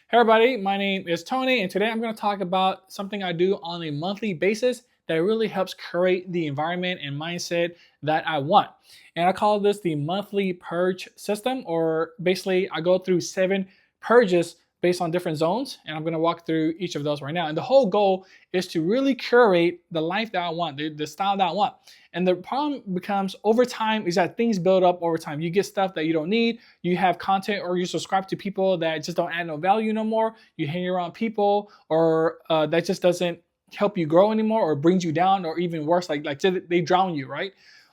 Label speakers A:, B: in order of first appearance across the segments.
A: Hey everybody, my name is Tony, and today I'm going to talk about something I do on a monthly basis that really helps create the environment and mindset that I want. And I call this the monthly purge system, or basically, I go through 7 purges based on different zones, and I'm going to walk through each of those right now. And the whole goal is to really curate the life that I want, the style that I want. And the problem becomes over time is that things build up over time. You get stuff that you don't need, you have content, or you subscribe to people that just don't add no value no more. You hang around people or that just doesn't help you grow anymore, or brings you down, or even worse, like they drown you, right?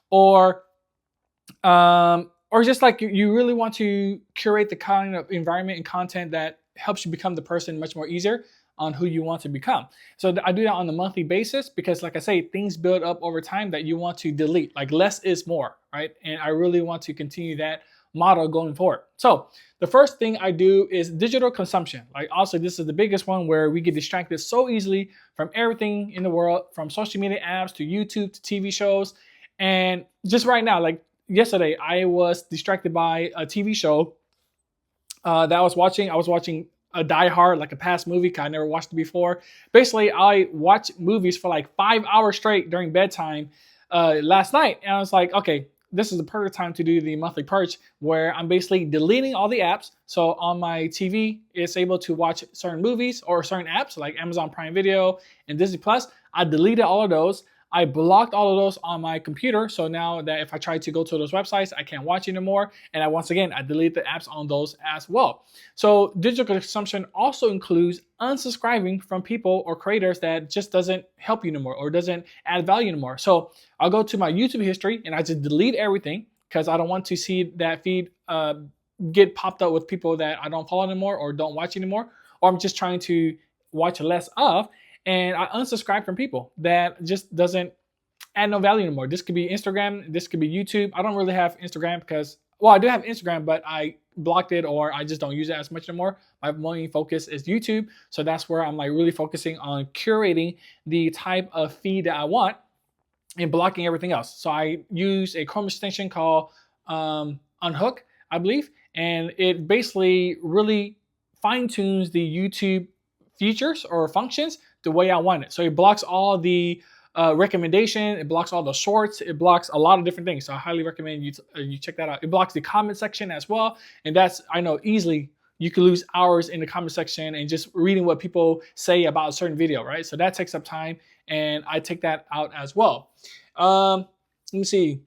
A: Or or just like you really want to curate the kind of environment and content that helps you become the person much more easier on who you want to become. So I do that on a monthly basis because, like I say, things build up over time that you want to delete. Like less is more, right? And I really want to continue that model going forward. So the first thing I do is digital consumption. Like also, this is the biggest one where we get distracted so easily from everything in the world, from social media apps to YouTube to TV shows. And just right now, like yesterday, I was distracted by a TV show that I was watching. I was watching a Die Hard, like a past movie, 'cause I never watched it before. Basically, I watch movies for like 5 hours straight during bedtime last night. And I was like, okay, this is the perfect time to do the monthly purge where I'm basically deleting all the apps. So on my TV, it's able to watch certain movies or certain apps like Amazon Prime Video and Disney Plus. I deleted all of those. I blocked all of those on my computer. So now that if I try to go to those websites, I can't watch anymore. And once again, I delete the apps on those as well. So digital consumption also includes unsubscribing from people or creators that just doesn't help you anymore or doesn't add value anymore. So I'll go to my YouTube history and I just delete everything because I don't want to see that feed get popped up with people that I don't follow anymore or don't watch anymore, or I'm just trying to watch less of. And I unsubscribe from people that just doesn't add no value anymore. This could be Instagram, this could be YouTube. I don't really have Instagram because, well, I do have Instagram, but I blocked it or I just don't use it as much anymore. My main focus is YouTube. So that's where I'm like really focusing on curating the type of feed that I want and blocking everything else. So I use a Chrome extension called Unhook, I believe. And it basically really fine tunes the YouTube features or functions the way I want it. So it blocks all the recommendation, it blocks all the shorts, it blocks a lot of different things. So I highly recommend you check that out. It blocks the comment section as well, and that's, I know, easily you could lose hours in the comment section and just reading what people say about a certain video, right? So that takes up time, and I take that out as well. Let me see.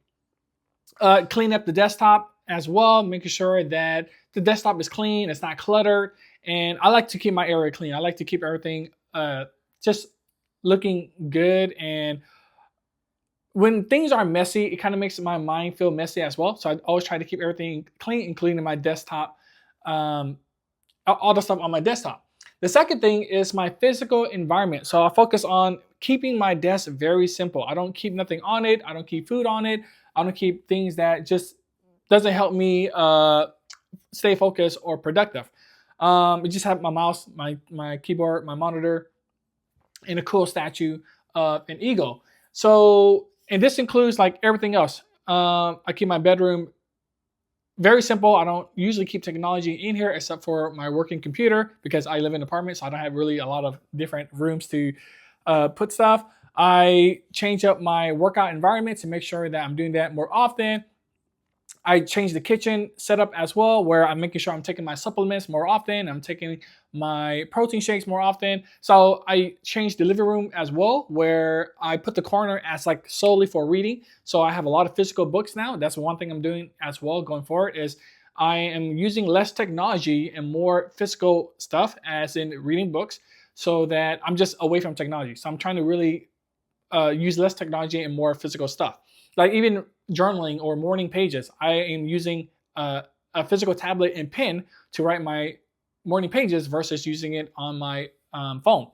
A: Clean up the desktop as well, making sure that the desktop is clean, it's not cluttered. And I like to keep my area clean. I like to keep everything just looking good. And when things are messy, it kind of makes my mind feel messy as well. So I always try to keep everything clean, including my desktop, all the stuff on my desktop. The second thing is my physical environment. So I focus on keeping my desk very simple. I don't keep nothing on it. I don't keep food on it. I don't keep things that just doesn't help me stay focused or productive. I just have my mouse, my keyboard, my monitor, and a cool statue of an eagle. So, and this includes like everything else. I keep my bedroom very simple. I don't usually keep technology in here except for my working computer because I live in an apartment, so I don't have really a lot of different rooms to put stuff. I change up my workout environment to make sure that I'm doing that more often. I change the kitchen setup as well, where I'm making sure I'm taking my supplements more often. I'm taking my protein shakes more often. So I changed the living room as well, where I put the corner as like solely for reading. So I have a lot of physical books now. That's one thing I'm doing as well going forward is I am using less technology and more physical stuff as in reading books so that I'm just away from technology. So I'm trying to really use less technology and more physical stuff. Like even journaling or morning pages, I am using a physical tablet and pen to write my morning pages versus using it on my phone.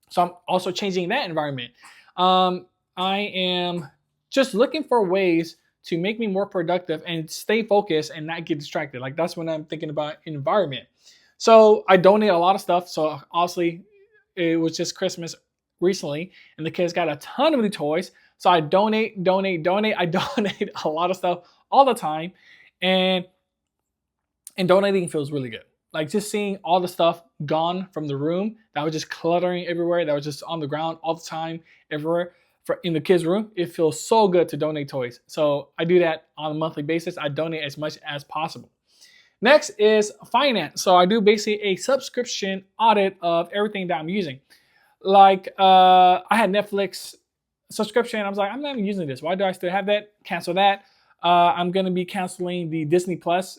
A: So I'm also changing that environment. I am just looking for ways to make me more productive and stay focused and not get distracted. Like that's when I'm thinking about environment. So I donate a lot of stuff. So honestly, it was just Christmas recently and the kids got a ton of new toys. So I donate. I donate a lot of stuff all the time, and donating feels really good. like just seeing all the stuff gone from the room that was just cluttering everywhere, that was just on the ground all the time, everywhere in the kids' room. It feels so good to donate toys. So I do that on a monthly basis. I donate as much as possible. Next is finance. So I do basically a subscription audit of everything that I'm using. Like I had Netflix subscription. I was like, I'm not even using this. Why do I still have that? Cancel that. I'm going to be canceling the Disney Plus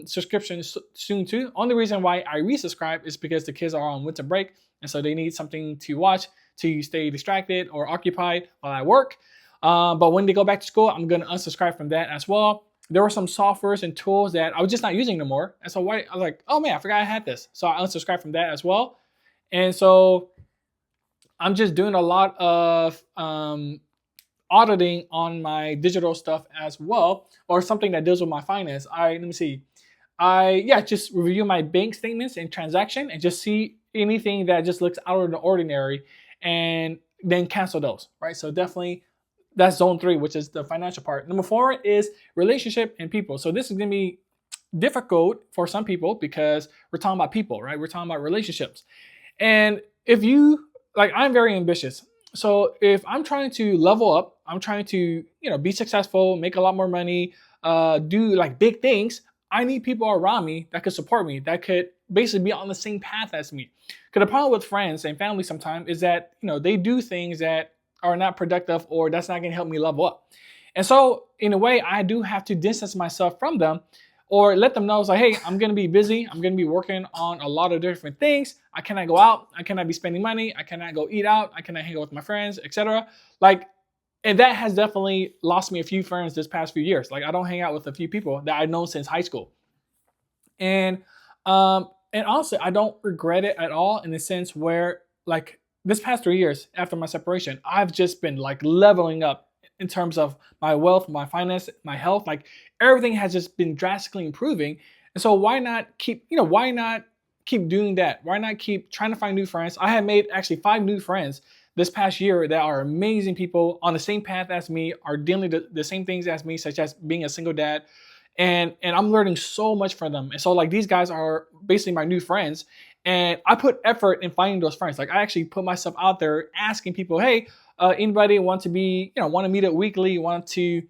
A: subscription soon too. Only reason why I resubscribe is because the kids are on winter break, and so they need something to watch to stay distracted or occupied while I work. But when they go back to school, I'm going to unsubscribe from that as well. There were some softwares and tools that I was just not using no more. And so I was like, oh man, I forgot I had this. So I unsubscribed from that as well. And so I'm just doing a lot of auditing on my digital stuff as well, or something that deals with my finance. Let me see. Just review my bank statements and transaction and just see anything that just looks out of the ordinary and then cancel those, right? So definitely that's zone 3, which is the financial part. Number 4 is relationship and people. So this is going to be difficult for some people because we're talking about people, right? We're talking about relationships. And if you, like, I'm very ambitious. So if I'm trying to level up, I'm trying to, be successful, make a lot more money, do like big things, I need people around me that could support me, that could basically be on the same path as me. Because the problem with friends and family sometimes is that, they do things that are not productive or that's not going to help me level up. And so in a way, I do have to distance myself from them or let them know, it's like, hey, I'm going to be busy. I'm going to be working on a lot of different things. I cannot go out. I cannot be spending money. I cannot go eat out. I cannot hang out with my friends, etc. And that has definitely lost me a few friends this past few years. Like I don't hang out with a few people that I've known since high school. And honestly, I don't regret it at all in the sense where like this past 3 years after my separation, I've just been like leveling up in terms of my wealth, my finance, my health. Like everything has just been drastically improving. And so why not keep doing that? Why not keep trying to find new friends? I have made actually 5 new friends this past year that are amazing people on the same path as me, are dealing with the same things as me, such as being a single dad. And I'm learning so much from them. And so like these guys are basically my new friends. And I put effort in finding those friends. Like I actually put myself out there asking people, hey, anybody want to meet up weekly, want to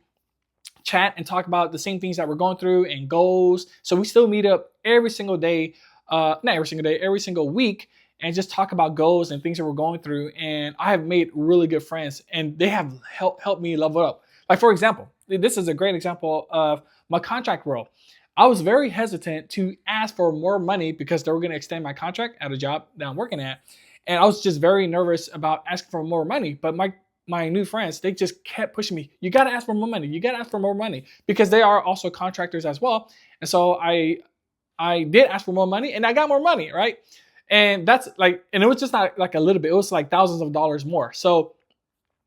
A: chat and talk about the same things that we're going through and goals. So we still meet up every single day, not every single day, every single week, and just talk about goals and things that we're going through. And I have made really good friends and they have helped me level up. Like for example, this is a great example of my contract role. I was very hesitant to ask for more money because they were going to extend my contract at a job that I'm working at. And I was just very nervous about asking for more money. But my new friends, they just kept pushing me. You got to ask for more money. You got to ask for more money because they are also contractors as well. And so I did ask for more money and I got more money, right? And that's like, and it was just not like a little bit, it was like thousands of dollars more. So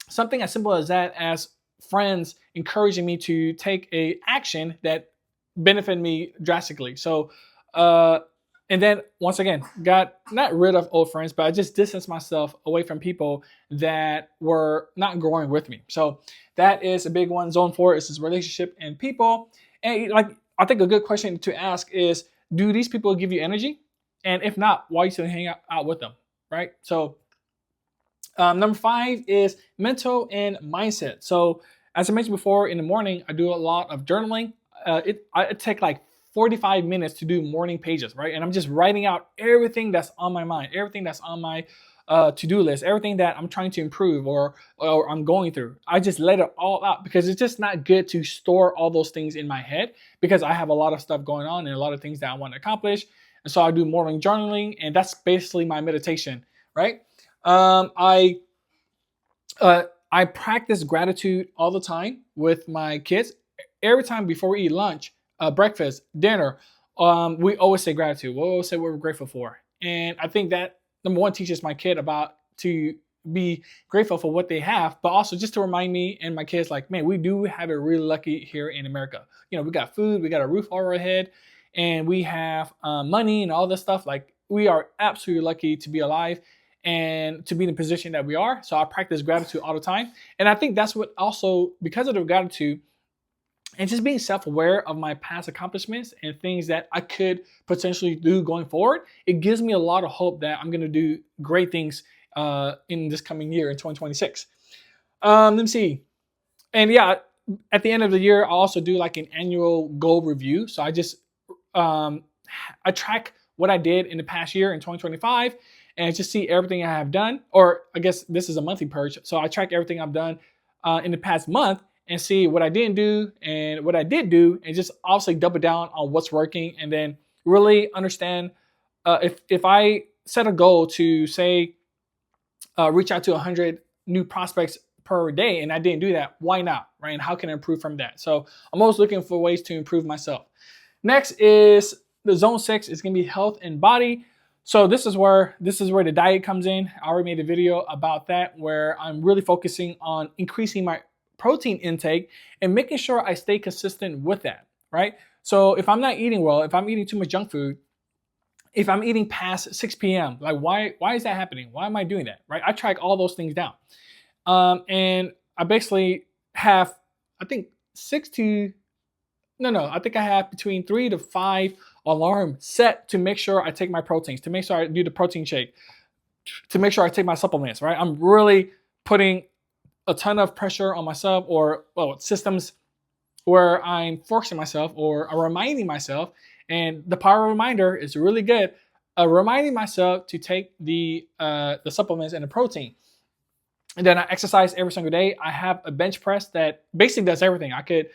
A: something as simple as that, as friends encouraging me to take a action that benefited me drastically. So, and then once again, got not rid of old friends, but I just distanced myself away from people that were not growing with me. So that is a big one. Zone 4 is this relationship and people. And like, I think a good question to ask is, do these people give you energy? And if not, why you still hang out with them, right? So number 5 is mental and mindset. So as I mentioned before, in the morning, I do a lot of journaling. I take like 45 minutes to do morning pages, right? And I'm just writing out everything that's on my mind, everything that's on my to-do list, everything that I'm trying to improve or I'm going through. I just let it all out because it's just not good to store all those things in my head because I have a lot of stuff going on and a lot of things that I want to accomplish. And so I do morning journaling, and that's basically my meditation, right? I practice gratitude all the time with my kids. Every time before we eat lunch, breakfast, dinner, we always say gratitude. We always say what we're grateful for. And I think that, number 1, teaches my kid to be grateful for what they have, but also just to remind me and my kids, like, man, we do have it really lucky here in America. We got food, we got a roof over our head, and we have money and all this stuff. Like, we are absolutely lucky to be alive and to be in the position that we are. So I practice gratitude all the time. And I think that's what also, because of the gratitude, and just being self-aware of my past accomplishments and things that I could potentially do going forward, it gives me a lot of hope that I'm going to do great things in this coming year in 2026. Let me see. And yeah, at the end of the year, I also do like an annual goal review. So um, I track what I did in the past year in 2025 and just see everything I have done. Or I guess this is a monthly purge. So I track everything I've done in the past month and see what I didn't do and what I did do, and just obviously double down on what's working, and then really understand if I set a goal to say reach out to 100 new prospects per day and I didn't do that, why not, right? And how can I improve from that? So I'm always looking for ways to improve myself. Next is the zone 6 is going to be health and body. So this is where the diet comes in. I already made a video about that where I'm really focusing on increasing my protein intake and making sure I stay consistent with that, right? So if I'm not eating well, if I'm eating too much junk food, if I'm eating past 6 p.m., like why is that happening? Why am I doing that, right? I track all those things down. And I basically have, I think I think I have between 3 to 5 alarms set to make sure I take my proteins, to make sure I do the protein shake, to make sure I take my supplements, right? I'm really putting a ton of pressure on myself, or systems where I'm forcing myself or reminding myself. And the power reminder is really good. Reminding myself to take the supplements and the protein. And then I exercise every single day. I have a bench press that basically does everything. I could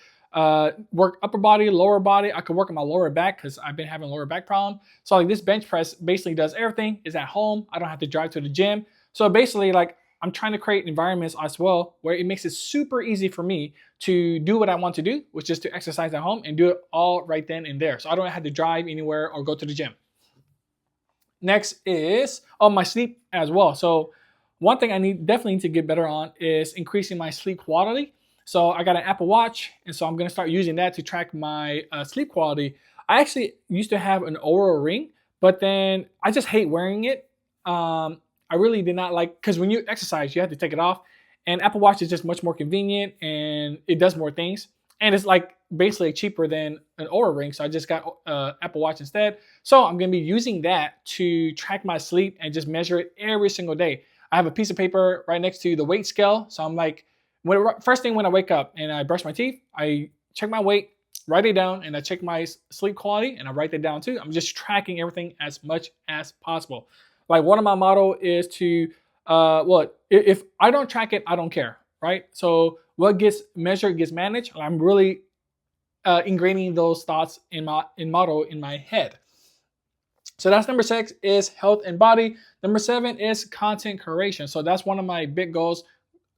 A: work upper body, lower body. I could work on my lower back because I've been having a lower back problem. So like this bench press basically does everything. It's at home. I don't have to drive to the gym. So basically, like, I'm trying to create environments as well where it makes it super easy for me to do what I want to do, which is to exercise at home and do it all right then and there. So I don't have to drive anywhere or go to the gym. Next is my sleep as well. So one thing I definitely need to get better on is increasing my sleep quality. So I got an Apple Watch, and so I'm gonna start using that to track my sleep quality. I actually used to have an Oura ring, but then I just hate wearing it. I really did not like, because when you exercise, you have to take it off, and Apple Watch is just much more convenient and it does more things. And it's like basically cheaper than an Oura ring, so I just got Apple Watch instead. So I'm gonna be using that to track my sleep and just measure it every single day. I have a piece of paper right next to the weight scale, so I'm like, first thing when I wake up and I brush my teeth, I check my weight, write it down, and I check my sleep quality and I write that down too. I'm just tracking everything as much as possible. Like, one of my motto is to, if I don't track it, I don't care, right? So what gets measured gets managed. I'm really ingraining those thoughts in motto in my head. So that's number 6 is health and body. Number 7 is content creation. So that's one of my big goals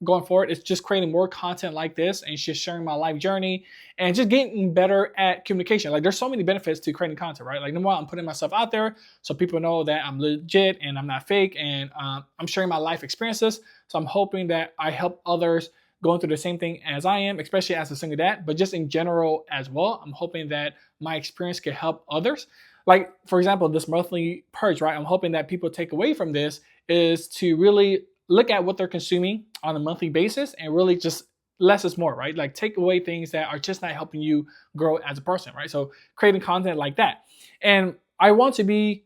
A: going forward. It's just creating more content like this and just sharing my life journey and just getting better at communication. Like, there's so many benefits to creating content, right? Like, number one, I'm putting myself out there so people know that I'm legit and I'm not fake, and I'm sharing my life experiences. So I'm hoping that I help others going through the same thing as I am, especially as a single dad, but just in general as well. I'm hoping that my experience can help others. Like, for example, this monthly purge, right? I'm hoping that people take away from this is to really look at what they're consuming on a monthly basis and really just less is more, right? Like, take away things that are just not helping you grow as a person, right? So creating content like that. And I want to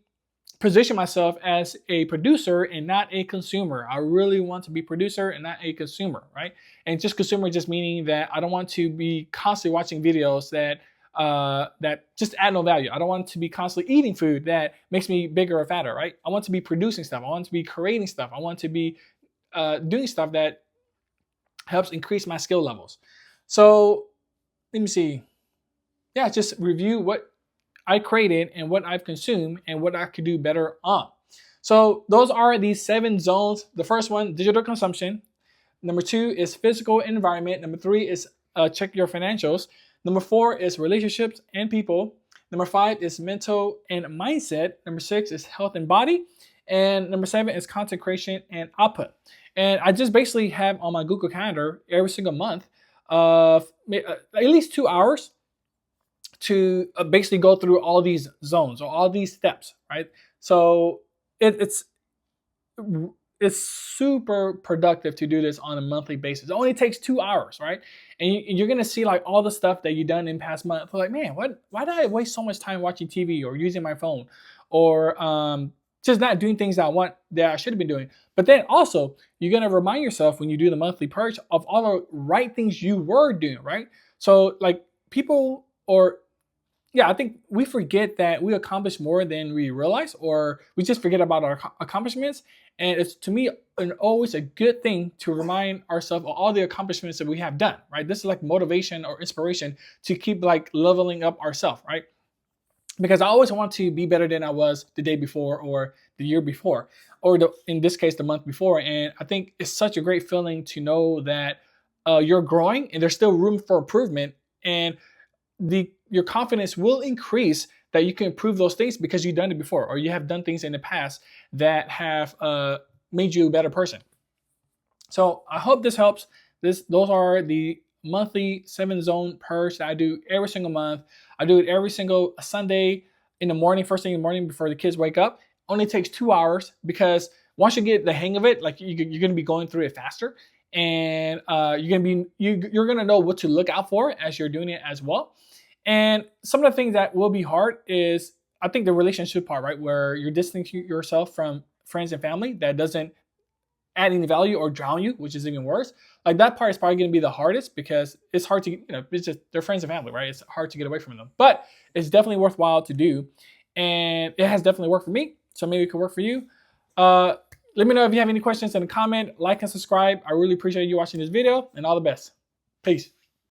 A: position myself as a producer and not a consumer. I really want to be producer and not a consumer, right? And just consumer just meaning that I don't want to be constantly watching videos that just add no value. I don't want to be constantly eating food that makes me bigger or fatter, right? I want to be producing stuff. I want to be creating stuff. I want to be doing stuff that helps increase my skill levels. So let me see. Yeah, just review what I created and what I've consumed and what I could do better on. So those are these 7 zones. The first one, digital consumption. Number 2 is physical environment. Number 3 is check your financials. Number 4 is relationships and people. Number 5 is mental and mindset. Number 6 is health and body. And number 7 is content creation and output. And I just basically have on my Google Calendar every single month of at least 2 hours to basically go through all these zones or all these steps, right? So it's it's super productive to do this on a monthly basis. It only takes 2 hours, right? And you're gonna see like all the stuff that you've done in past month. Like, man, why did I waste so much time watching TV or using my phone, or just not doing things that I should have been doing? But then also, you're gonna remind yourself when you do the monthly purge of all the right things you were doing, right? So like people or yeah, I think we forget that we accomplish more than we realize, or we just forget about our accomplishments. And it's, to me, always a good thing to remind ourselves of all the accomplishments that we have done, right? This is like motivation or inspiration to keep like leveling up ourselves, right? Because I always want to be better than I was the day before or the year before, or in this case, the month before. And I think it's such a great feeling to know that you're growing and there's still room for improvement. And your confidence will increase that you can improve those things because you've done it before, or you have done things in the past that have made you a better person. So I hope this helps. Those are the monthly 7 zone purge that I do every single month. I do it every single Sunday in the morning, first thing in the morning before the kids wake up. Only takes 2 hours because once you get the hang of it, like you're going to be going through it faster, and you're gonna know what to look out for as you're doing it as well. And some of the things that will be hard is, I think, the relationship part, right? Where you're distancing yourself from friends and family that doesn't add any value or drown you, which is even worse. Like that part is probably going to be the hardest because it's hard to, it's just, they're friends and family, right? It's hard to get away from them, but it's definitely worthwhile to do. And it has definitely worked for me. So maybe it could work for you. Let me know if you have any questions in the comment, like and subscribe. I really appreciate you watching this video, and all the best. Peace.